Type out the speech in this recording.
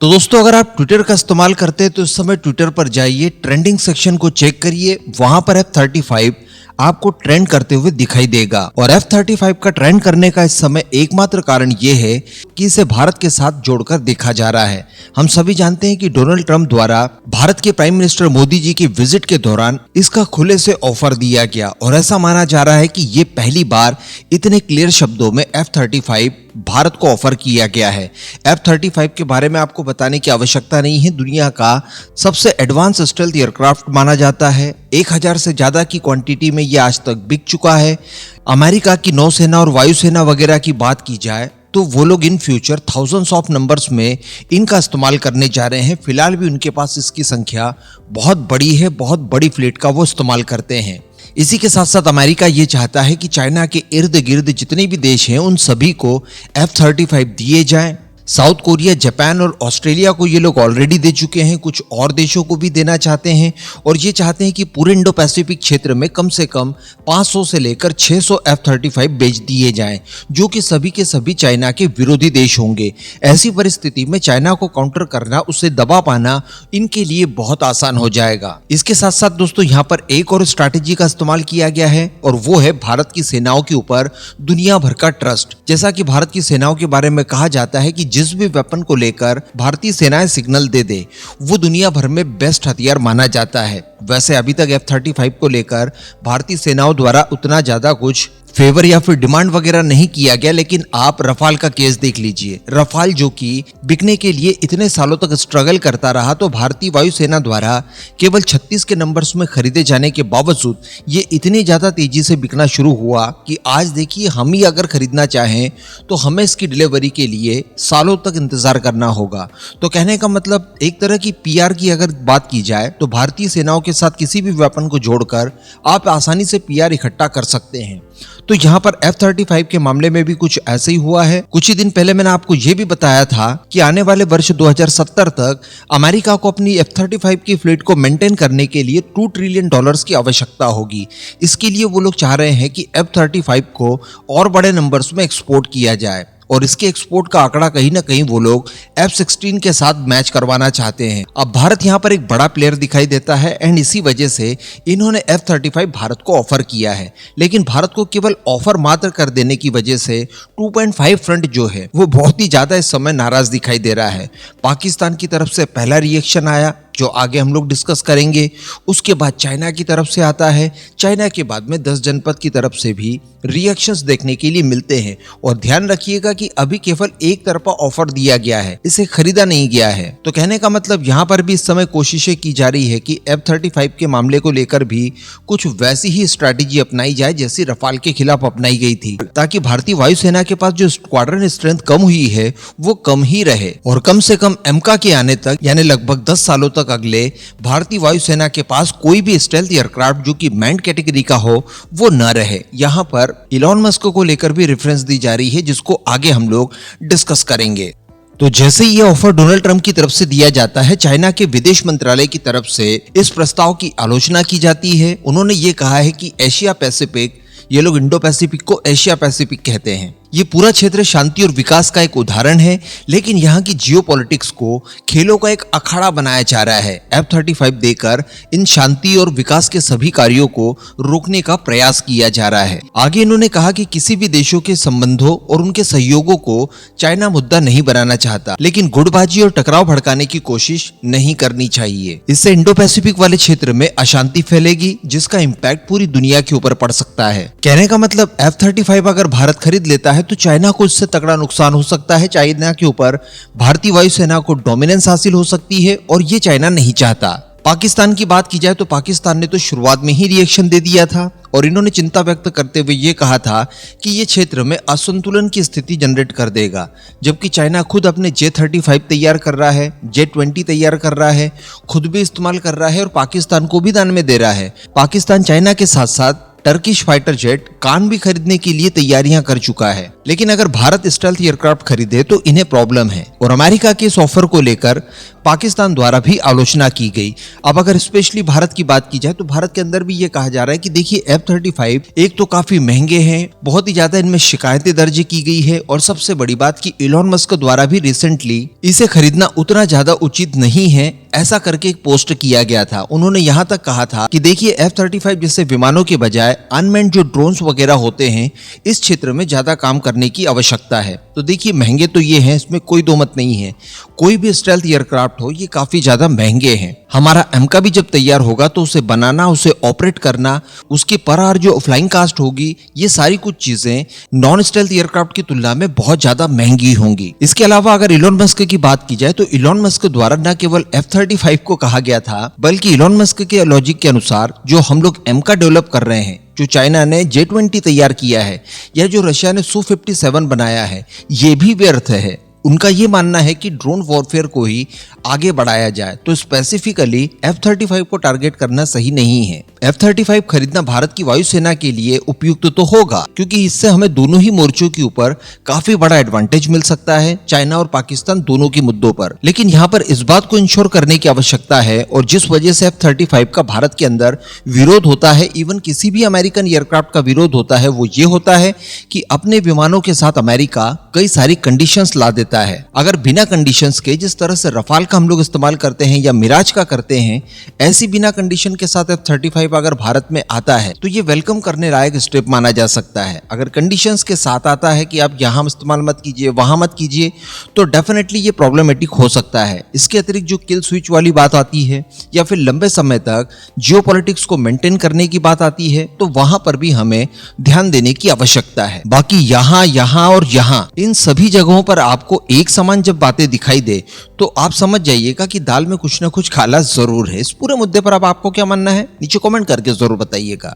तो दोस्तों अगर आप ट्विटर का इस्तेमाल करते हैं तो इस समय ट्विटर पर जाइए, ट्रेंडिंग सेक्शन को चेक करिए, वहां पर F-35 आपको ट्रेंड करते हुए दिखाई देगा। और F-35 का ट्रेंड करने का इस समय एकमात्र कारण ये है कि इसे भारत के साथ जोड़कर देखा जा रहा है। हम सभी जानते हैं कि डोनाल्ड ट्रंप द्वारा भारत के प्राइम मिनिस्टर मोदी जी की विजिट के दौरान इसका खुले से ऑफर दिया गया और ऐसा माना जा रहा है कि ये पहली बार इतने क्लियर शब्दों में F-35 भारत को ऑफर किया गया है। F-35 के बारे में आपको बताने की आवश्यकता नहीं है, दुनिया का सबसे एडवांस स्टेल्थ एयरक्राफ्ट माना जाता है। 1000 से ज्यादा की क्वांटिटी में ये आज तक बिक चुका है। अमेरिका की नौसेना और वायुसेना वगैरह की बात की जाए तो वो लोग in future thousands of numbers में इनका इस्तेमाल करने जा रहे हैं। फिलहाल भी उनके पास इसकी संख्या बहुत बड़ी है, बहुत बड़ी फ्लीट का वो इस्तेमाल करते हैं। इसी के साथ साथ अमेरिका ये चाहता है कि चाइना के इर्द गिर्द जितने भी देश हैं उन सभी को F-35 दिए जाएं। साउथ कोरिया, जापान और ऑस्ट्रेलिया को ये लोग ऑलरेडी दे चुके हैं, कुछ और देशों को भी देना चाहते हैं और ये चाहते हैं कि पूरे इंडो पैसिफिक क्षेत्र में कम से कम 500 से लेकर 600 F-35 बेच दिए जाएं, जो कि सभी के सभी चाइना के विरोधी देश होंगे। ऐसी परिस्थिति में चाइना को काउंटर करना, उसे दबा पाना इनके लिए बहुत आसान हो जाएगा। इसके साथ साथ दोस्तों यहाँ पर एक और स्ट्रैटेजी का इस्तेमाल किया गया है और वो है भारत की सेनाओं के ऊपर दुनिया भर का ट्रस्ट। जैसा कि भारत की सेनाओं के बारे में कहा जाता है कि जिस भी वेपन को लेकर भारतीय सेनाएं सिग्नल दे वो दुनिया भर में बेस्ट हथियार माना जाता है। वैसे अभी तक F-35 को लेकर भारतीय सेनाओं द्वारा उतना ज्यादा कुछ फेवर या फिर डिमांड वगैरह नहीं किया गया, लेकिन आप रफाल का केस देख लीजिए। रफाल जो कि बिकने के लिए इतने सालों तक स्ट्रगल करता रहा, तो भारतीय वायुसेना द्वारा केवल 36 के नंबर्स में खरीदे जाने के बावजूद ये इतनी ज्यादा तेजी से बिकना शुरू हुआ कि आज देखिए हम ही अगर खरीदना चाहें तो हमें इसकी डिलीवरी के लिए सालों तक इंतजार करना होगा। तो कहने का मतलब एक तरह की PR की अगर बात की जाए तो भारतीय सेनाओं के साथ किसी भी वेपन को जोड़कर आप आसानी से PR इकट्ठा कर सकते हैं। तो यहाँ पर F-35 के मामले में भी कुछ ऐसे ही हुआ है। कुछ ही दिन पहले मैंने आपको यह भी बताया था कि आने वाले वर्ष 2070 तक अमेरिका को अपनी F-35 की फ्लीट को मेंटेन करने के लिए $2 ट्रिलियन की आवश्यकता होगी। इसके लिए वो लोग चाह रहे हैं कि F-35 को और बड़े नंबर्स में एक्सपोर्ट किया जाए और इसके एक्सपोर्ट का आंकड़ा कहीं ना कहीं वो लोग F-16 के साथ मैच करवाना चाहते हैं। अब भारत यहाँ पर एक बड़ा प्लेयर दिखाई देता है एंड इसी वजह से इन्होंने F-35 भारत को ऑफर किया है, लेकिन भारत को केवल ऑफर मात्र कर देने की वजह से 2.5 फ्रंट जो है वो बहुत ही ज्यादा इस समय नाराज दिखाई दे रहा है। पाकिस्तान की तरफ से पहला रिएक्शन आया जो आगे हम लोग डिस्कस करेंगे, उसके बाद चाइना की तरफ से आता है, चाइना के बाद में 10 जनपद की तरफ से भी रिएक्शंस देखने के लिए मिलते हैं। और ध्यान रखिएगा कि अभी केवल एक तरफा ऑफर दिया गया है, इसे खरीदा नहीं गया है। तो कहने का मतलब यहाँ पर भी इस समय कोशिशें की जा रही है कि F-35 के मामले को लेकर भी कुछ वैसी ही स्ट्रैटेजी अपनाई जाए जैसी रफाल के खिलाफ अपनाई गई थी, ताकि भारतीय वायुसेना के पास जो स्क्वाड्रन स्ट्रेंथ कम हुई है वो कम ही रहे और कम से कम एमका के आने तक यानी लगभग 10 सालों तक अगले भारतीय वायुसेना के पास कोई भी स्टेल्थ एयरक्राफ्ट जो कि मैन्ड कैटेगरी का हो वो न रहे। यहाँ पर इलॉन मस्क को लेकर भी रेफरेंस दी जा रही है जिसको आगे हम लोग डिस्कस करेंगे। तो जैसे ही ये ऑफर डोनाल्ड ट्रंप की तरफ से दिया जाता है, चाइना के विदेश मंत्रालय की तरफ से इस प्रस्ताव की आलोचना की जाती है। उन्होंने ये कहा है कि एशिया पैसिफिक, ये लोग इंडो पैसिफिक को एशिया पैसिफिक कहते हैं, ये पूरा क्षेत्र शांति और विकास का एक उदाहरण है, लेकिन यहाँ की जियोपॉलिटिक्स को खेलों का एक अखाड़ा बनाया जा रहा है। F-35 देकर इन शांति और विकास के सभी कार्यों को रोकने का प्रयास किया जा रहा है। आगे इन्होंने कहा कि किसी भी देशों के संबंधों और उनके सहयोगों को चाइना मुद्दा नहीं बनाना चाहता, लेकिन गुटबाजी और टकराव भड़काने की कोशिश नहीं करनी चाहिए। इससे इंडो पैसिफिक वाले क्षेत्र में अशांति फैलेगी जिसका इम्पैक्ट पूरी दुनिया के ऊपर पड़ सकता है। कहने का मतलब F-35 अगर भारत खरीद लेता है तो चाइना को इससे तगड़ा नुकसान हो सकता है। चाइना के ऊपर भारतीय वायुसेना को डोमिनेंस हासिल हो सकती है और ये चाइना नहीं चाहता। पाकिस्तान की बात की जाए तो पाकिस्तान ने तो शुरुआत में ही रिएक्शन दे दिया था और इन्होंने चिंता व्यक्त करते हुए ये कहा था कि ये क्षेत्र में असंतुलन की स्थिति जनरेट कर देगा, जबकि चाइना खुद अपने J-35 तैयार कर रहा है, J-20 तैयार कर रहा है, खुद भी इस्तेमाल कर रहा है और पाकिस्तान को भी दान में दे रहा है। पाकिस्तान चाइना के साथ साथ टर्किश फाइटर जेट कान भी खरीदने के लिए तैयारियां कर चुका है। लेकिन अगर भारत स्टेल्थ एयरक्राफ्ट खरीदे तो इन्हें प्रॉब्लम है और अमेरिका के इस ऑफर को लेकर पाकिस्तान द्वारा भी आलोचना की गई। अब अगर स्पेशली भारत की बात की जाए तो भारत के अंदर भी ये कहा जा रहा है कि देखिए F-35 एक तो काफी महंगे हैं, बहुत ही ज्यादा इनमें शिकायतें दर्ज की गई है और सबसे बड़ी बात कि इलॉन मस्क द्वारा भी रिसेंटली इसे खरीदना उतना ज्यादा उचित नहीं है, ऐसा करके एक पोस्ट किया गया था। उन्होंने यहाँ तक कहा था कि देखिए F-35 जैसे विमानों के बजाय अनमैन्ड जो ड्रोन्स वगैरह होते हैं इस क्षेत्र में ज्यादा काम करने की आवश्यकता है। तो देखिए महंगे तो ये हैं, इसमें कोई दो मत नहीं है। कोई भी स्टेल्थ एयरक्राफ्ट हो ये काफी ज्यादा महंगे हैं। हमारा एमका भी जब तैयार होगा तो उसे बनाना, उसे ऑपरेट करना, उसके पर आवर जो फ्लाइंग कास्ट होगी, ये सारी कुछ चीजें नॉन स्टेल्थ एयरक्राफ्ट की तुलना में बहुत ज्यादा महंगी होंगी। इसके अलावा अगर इलॉन मस्क की बात की जाए तो इलॉन मस्क द्वारा न केवल F-35 को कहा गया था बल्कि इलॉन मस्क के लॉजिक के अनुसार जो हम लोग एमका डेवलप कर रहे हैं, जो चाइना ने J-20 तैयार किया है या जो रशिया ने Su-57 बनाया है, ये भी व्यर्थ है। उनका ये मानना है कि ड्रोन वॉरफेयर को ही आगे बढ़ाया जाए, तो स्पेसिफिकली F-35 को टारगेट करना सही नहीं है। F-35 खरीदना भारत की वायुसेना के लिए उपयुक्त तो होगा क्योंकि इससे हमें दोनों ही मोर्चों के ऊपर काफी बड़ा एडवांटेज मिल सकता है, चाइना और पाकिस्तान दोनों के मुद्दों पर। लेकिन यहाँ पर इस बात को इंश्योर करने की आवश्यकता है और जिस वजह से F-35 का भारत के अंदर विरोध होता है, इवन किसी भी अमेरिकन एयरक्राफ्ट का विरोध होता है, वो ये होता है कि अपने विमानों के साथ अमेरिका कई सारी कंडीशंस ला देता है। अगर बिना कंडीशंस के, जिस तरह से रफाल का हम लोग इस्तेमाल करते हैं या मिराज का करते हैं, ऐसी बिना कंडीशन के साथ F-35 अगर भारत में आता है तो ये वेलकम करने लायक स्टेप माना जा सकता है। अगर कंडीशंस के साथ आता है कि आप यहाँ इस्तेमाल मत कीजिए, वहां मत कीजिए, तो डेफिनेटली ये प्रॉब्लमेटिक हो सकता है। इसके अतिरिक्त जो किल स्विच वाली बात आती है या फिर लंबे समय तक जियोपॉलिटिक्स को मेंटेन करने की बात आती है, तो वहां पर भी हमें ध्यान देने की आवश्यकता है। बाकी यहाँ और यहाँ इन सभी जगहों पर आपको एक समान जब बातें दिखाई दे तो आप समझ जाइएगा कि दाल में कुछ ना कुछ काला जरूर है। इस पूरे मुद्दे पर अब आपको क्या मानना है नीचे कमेंट करके जरूर बताइएगा।